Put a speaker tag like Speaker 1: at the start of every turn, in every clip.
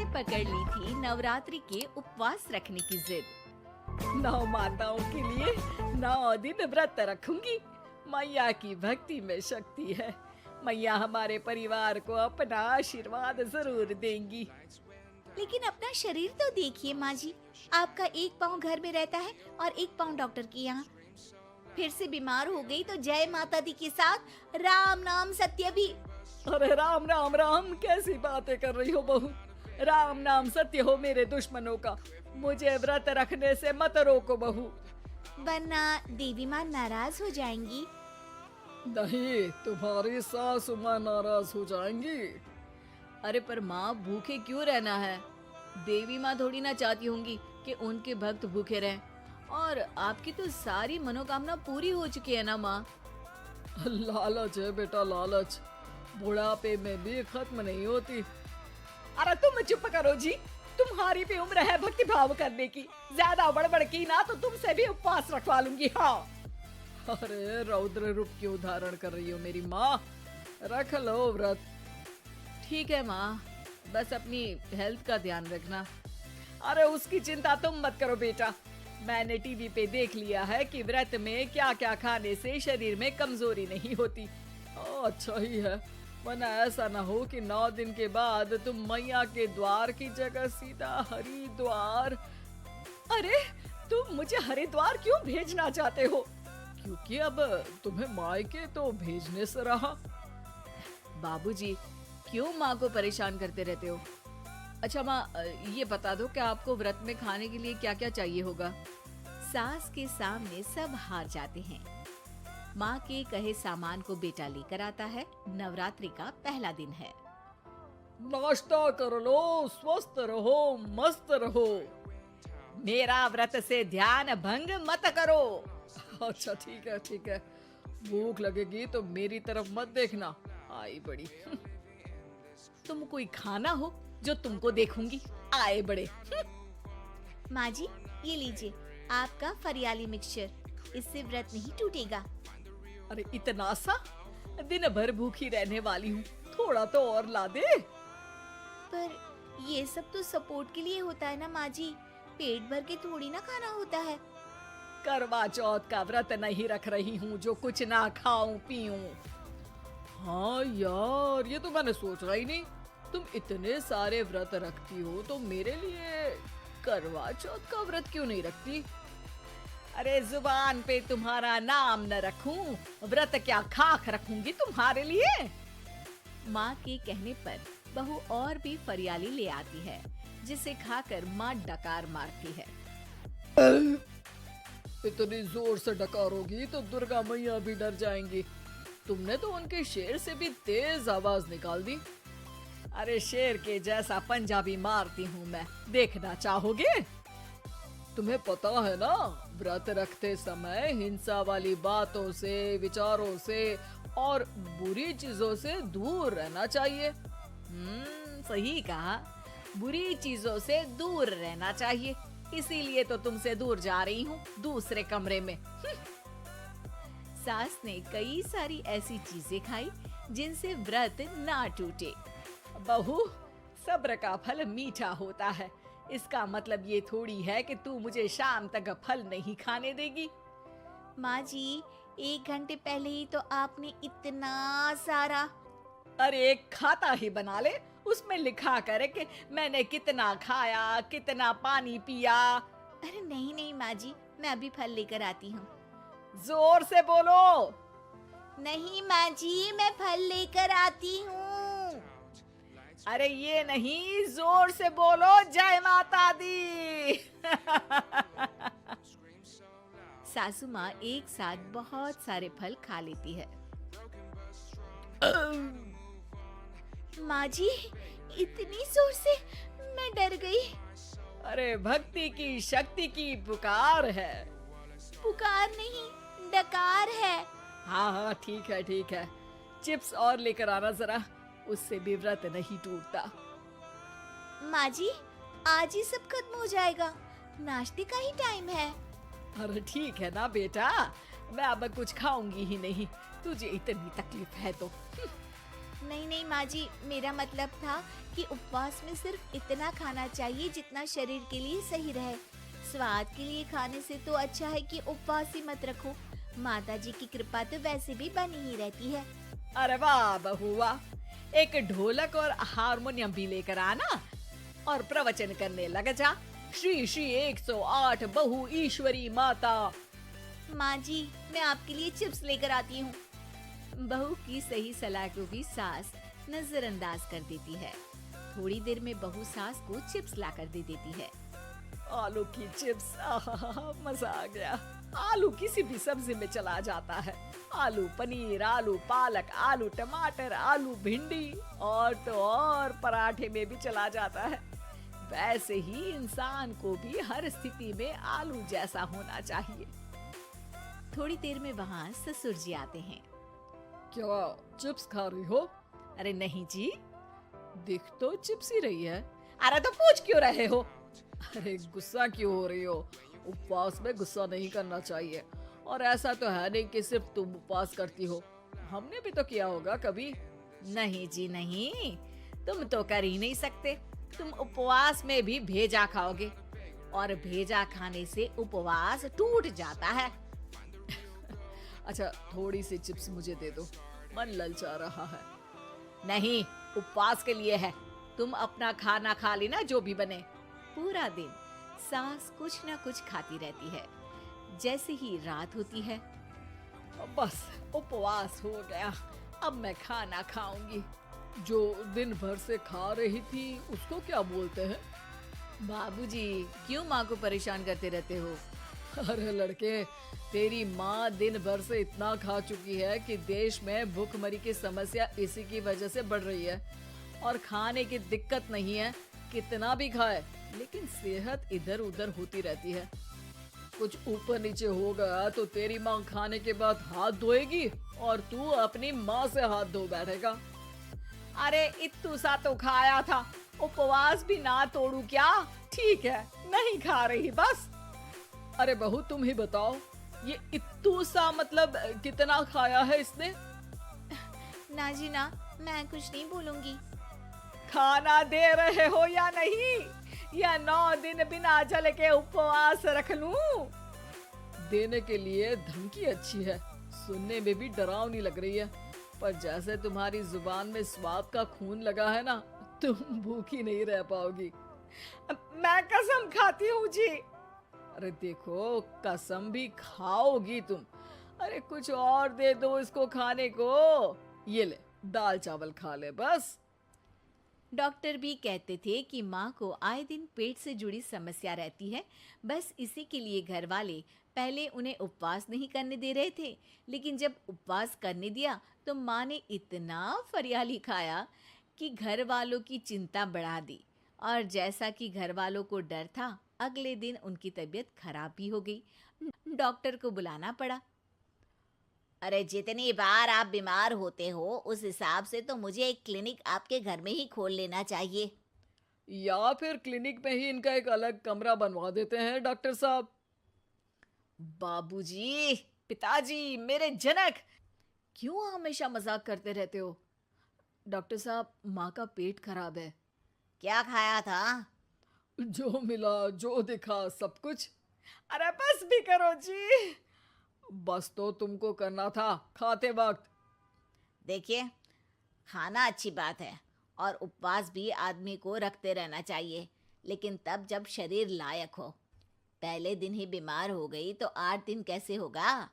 Speaker 1: ने पकड़ ली थी नवरात्रि के उपवास रखने की जिद।
Speaker 2: 9 माताओं के लिए 9 दिन व्रत रखूंगी। मैया की भक्ति में शक्ति है। मैया हमारे परिवार को अपना आशीर्वाद जरूर देंगी।
Speaker 1: लेकिन अपना शरीर तो देखिए माँ जी, आपका एक पाँव घर में रहता है और एक पाँव डॉक्टर के यहाँ। फिर से बीमार हो गई तो जय माता दी के साथ राम नाम सत्य भी।
Speaker 2: अरे राम राम राम, कैसी बातें कर रही हो बहू। राम नाम सत्य हो मेरे दुश्मनों का। मुझे व्रत रखने से मत रोको बहू।
Speaker 1: वरना देवी माँ नाराज हो जाएंगी।
Speaker 2: नहीं, तुम्हारी सासु माँ नाराज हो जाएंगी।
Speaker 1: अरे पर माँ, भूखे क्यों रहना है? देवी माँ थोड़ी ना चाहती होंगी कि उनके भक्त भूखे रहें। और आपकी तो सारी मनोकामना पूरी हो चुकी है ना माँ।
Speaker 2: लालच है बेटा, लालच बुढ़ापे में भी खत्म नहीं होती। अरे तुम चुप करो जी, तुम्हारी भी उम्र है भक्ति भाव करने की। ज्यादा बड़बड़ की ना तो तुमसे भी उपवास रखवा लूंगी। हाँ। अरे रौद्र रूप क्यों धारण कर रही हो मेरी माँ, रख लो व्रत।
Speaker 1: ठीक है माँ, बस अपनी हेल्थ का ध्यान रखना।
Speaker 2: अरे उसकी चिंता तुम मत करो बेटा। मैंने टीवी पे देख लिया है कि व्रत में क्या क्या खाने से शरीर में कमजोरी नहीं होती। अच्छा ही है, वरना ऐसा ना हो कि 9 दिन के बाद तुम मैया के द्वार की जगह सीधा हरिद्वार। अरे तुम मुझे हरिद्वार क्यों भेजना चाहते हो? क्योंकि अब तुम्हें मायके तो भेजने से रहा।
Speaker 1: बाबूजी, क्यों माँ को परेशान करते रहते हो? अच्छा माँ, ये बता दो कि आपको व्रत में खाने के लिए क्या क्या चाहिए होगा? सास के सामने सब हार जाते हैं। माँ के कहे सामान को बेटा लेकर आता है। नवरात्रि का पहला दिन है।
Speaker 2: नाश्ता कर लो, स्वस्थ रहो, मस्त रहो।
Speaker 1: मेरा व्रत से ध्यान भंग मत करो।
Speaker 2: अच्छा ठीक है ठीक है, भूख लगेगी तो मेरी तरफ मत देखना। आई बड़ी।
Speaker 1: तुम कोई खाना हो जो तुमको देखूंगी, आए बड़े। माँ जी, ये लीजिए आपका फरियाली मिक्सचर। इससे व्रत नहीं टूटेगा।
Speaker 2: अरे इतना सा? दिन भर भूखी रहने वाली हूँ, थोड़ा तो और ला दे।
Speaker 1: पर ये सब तो सपोर्ट के लिए होता है ना माँ जी, पेट भर के थोड़ी ना खाना होता है।
Speaker 2: करवा चौथ का व्रत नहीं रख रही हूँ जो कुछ ना खाऊं पीऊं। हाँ यार, ये तो मैंने सोचा ही नहीं। तुम इतने सारे व्रत रखती हो तो मेरे लिए करवा चौथ का व्रत क्यों नहीं रखती?
Speaker 1: अरे जुबान पे तुम्हारा नाम न रखूं, व्रत क्या खाक रखूंगी तुम्हारे लिए। माँ के कहने पर बहू और भी फरियाली ले आती है, जिसे खाकर माँ डकार मारती है।
Speaker 2: इतनी जोर से डकारोगी तो दुर्गा मैया भी डर जाएंगी। तुमने तो उनके शेर से भी तेज आवाज निकाल दी।
Speaker 1: अरे शेर के जैसा पंजाबी मारती हूँ मैं, देखना चाहोगे?
Speaker 2: तुम्हें पता है ना, व्रत रखते समय हिंसा वाली बातों से, विचारों से और बुरी चीजों से दूर रहना चाहिए।
Speaker 1: सही कहा, बुरी चीजों से दूर रहना चाहिए। इसीलिए तो तुमसे दूर जा रही हूँ, दूसरे कमरे में। सास ने कई सारी ऐसी चीजें खाई जिनसे व्रत ना टूटे।
Speaker 2: बहू, सब्र का फल मीठा होता है। इसका मतलब ये थोड़ी है कि तू मुझे शाम तक फल नहीं खाने देगी।
Speaker 1: माँ जी, 1 घंटे पहले ही तो आपने इतना सारा।
Speaker 2: अरे एक खाता ही बना ले, उसमें लिखा करे कि मैंने कितना खाया, कितना पानी पिया।
Speaker 1: अरे नहीं नहीं माँ जी, मैं अभी फल लेकर आती हूँ।
Speaker 2: जोर से बोलो।
Speaker 1: नहीं माँ जी, मैं फल लेकर आती हूँ।
Speaker 2: अरे ये नहीं, जोर से बोलो, जय माता दी।
Speaker 1: सासू माँ एक साथ बहुत सारे फल खा लेती है। माँ जी, इतनी जोर से मैं डर गई।
Speaker 2: अरे भक्ति की शक्ति की पुकार है।
Speaker 1: पुकार नहीं, डकार है।
Speaker 2: हाँ हाँ ठीक है ठीक है, चिप्स और लेकर आना जरा, उससे भी व्रत नहीं टूटता।
Speaker 1: माँ जी, आज ही सब खत्म हो जाएगा, नाश्ते का ही टाइम है।
Speaker 2: अरे ठीक है ना बेटा, मैं अब कुछ खाऊंगी ही नहीं, तुझे इतनी तकलीफ है तो।
Speaker 3: नहीं नहीं माँ जी, मेरा मतलब था कि उपवास में सिर्फ इतना खाना चाहिए जितना शरीर के लिए सही रहे। स्वाद के लिए खाने से तो अच्छा है कि उपवास ही मत रखो। माता जी की कृपा तो वैसे भी बनी ही रहती है।
Speaker 2: अरे वाह बहू वाह, एक ढोलक और हारमोनियम भी लेकर आना और प्रवचन करने लग जा। श्री श्री 108 बहु ईश्वरी माता।
Speaker 3: माँ जी, मैं आपके लिए चिप्स लेकर आती हूँ।
Speaker 1: बहू की सही सलाह को भी सास नजरअंदाज कर देती है। थोड़ी देर में बहू सास को चिप्स लाकर दे देती है।
Speaker 2: आलू की चिप्स, आहा, मजा आ गया। आलू किसी भी सब्जी में चला जाता है। आलू पनीर, आलू पालक, आलू टमाटर, आलू भिंडी और तो और पराठे में भी चला जाता है। वैसे ही इंसान को भी हर स्थिति में आलू जैसा होना चाहिए।
Speaker 1: थोड़ी देर में वहाँ ससुर जी आते हैं।
Speaker 2: क्या चिप्स खा रही हो? अरे नहीं जी, दिख तो चिप्स ही रही है। अरे तो पूछ क्यों रहे हो? अरे गुस्सा क्यों हो रही हो? उपवास में गुस्सा नहीं करना चाहिए। और ऐसा तो है नहीं कि सिर्फ तुम उपवास करती हो, हमने भी तो किया होगा कभी।
Speaker 1: नहीं जी नहीं, तुम तो कर ही नहीं सकते। तुम उपवास में भी भेजा खाओगे और भेजा खाने से उपवास टूट जाता है।
Speaker 2: अच्छा थोड़ी सी चिप्स मुझे दे दो, मन ललचा रहा है।
Speaker 1: नहीं, उपवास के लिए है। तुम अपना खाना खा लेना जो भी बने। पूरा दिन सास कुछ न कुछ खाती रहती है। जैसे ही रात होती है,
Speaker 2: बस उपवास हो गया, अब मैं खाना खाऊंगी। जो दिन भर से खा रही थी उसको क्या बोलते हैं?
Speaker 1: बाबूजी क्यों माँ को परेशान करते रहते हो?
Speaker 2: अरे लड़के, तेरी माँ दिन भर से इतना खा चुकी है कि देश में भूखमरी की समस्या इसी की वजह से बढ़ रही है। और खाने की दिक्कत नहीं है, कितना भी खाए लेकिन सेहत इधर उधर होती रहती है। कुछ ऊपर नीचे हो गया तो तेरी माँ खाने के बाद हाथ धोएगी और तू अपनी माँ से हाथ धो बैठेगा। अरे इत्तू सा तो खाया था, उपवास भी ना तोड़ू क्या? ठीक है, नहीं खा रही बस। अरे बहू तुम ही बताओ, ये इत्तू सा मतलब कितना खाया है इसने?
Speaker 3: ना जी ना, मैं कुछ नहीं बोलूंगी।
Speaker 2: खाना दे रहे हो या नहीं, या 9 दिन बिना जल के उपवास रख लूं? देने के लिए धमकी अच्छी है, सुनने में भी डरावनी लग रही है, पर जैसे तुम्हारी जुबान में स्वाद का खून लगा है ना, तुम भूखी नहीं रह पाओगी। मैं कसम खाती हूँ जी। अरे देखो, कसम भी खाओगी तुम। अरे कुछ और दे दो इसको खाने को। ये ले, दाल चावल खा ले बस।
Speaker 1: डॉक्टर भी कहते थे कि माँ को आए दिन पेट से जुड़ी समस्या रहती है। बस इसी के लिए घर वाले पहले उन्हें उपवास नहीं करने दे रहे थे, लेकिन जब उपवास करने दिया तो माँ ने इतना फरियाली खाया कि घर वालों की चिंता बढ़ा दी। और जैसा कि घर वालों को डर था, अगले दिन उनकी तबीयत खराब भी हो गई। डॉक्टर को बुलाना पड़ा।
Speaker 3: अरे जितनी बार आप बीमार होते हो उस हिसाब से तो मुझे एक क्लिनिक आपके घर में ही खोल लेना चाहिए।
Speaker 2: या फिर क्लिनिक में ही इनका एक अलग कमरा बनवा देते हैं डॉक्टर साहब।
Speaker 1: बाबूजी, पिताजी, मेरे जनक, क्यों हमेशा मजाक करते रहते हो? डॉक्टर साहब, माँ का पेट खराब है।
Speaker 3: क्या खाया था?
Speaker 2: जो मिला जो दिखा सब कुछ। अरे बस भी करो जी। बस तो तुमको करना था खाते वक्त।
Speaker 3: देखिए, खाना अच्छी बात है और उपवास भी आदमी को रखते रहना चाहिए, लेकिन तब जब शरीर लायक हो। पहले दिन ही बीमार हो गई तो 8 दिन कैसे होगा?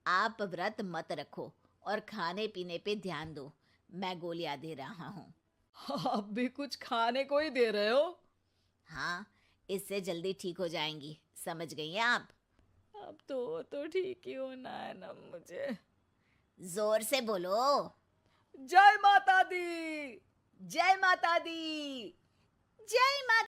Speaker 3: आप व्रत मत रखो और खाने पीने पे ध्यान दो। मैं गोलियां दे रहा हूँ।
Speaker 2: आप भी कुछ खाने को ही दे रहे हो?
Speaker 3: हाँ, इससे जल्दी ठीक हो जाएंगी। समझ गई हैं आप?
Speaker 2: अब तो ठीक ही होना है ना मुझे।
Speaker 3: जोर से बोलो।
Speaker 2: जय माता दी।
Speaker 1: जय माता दी।
Speaker 3: जय माता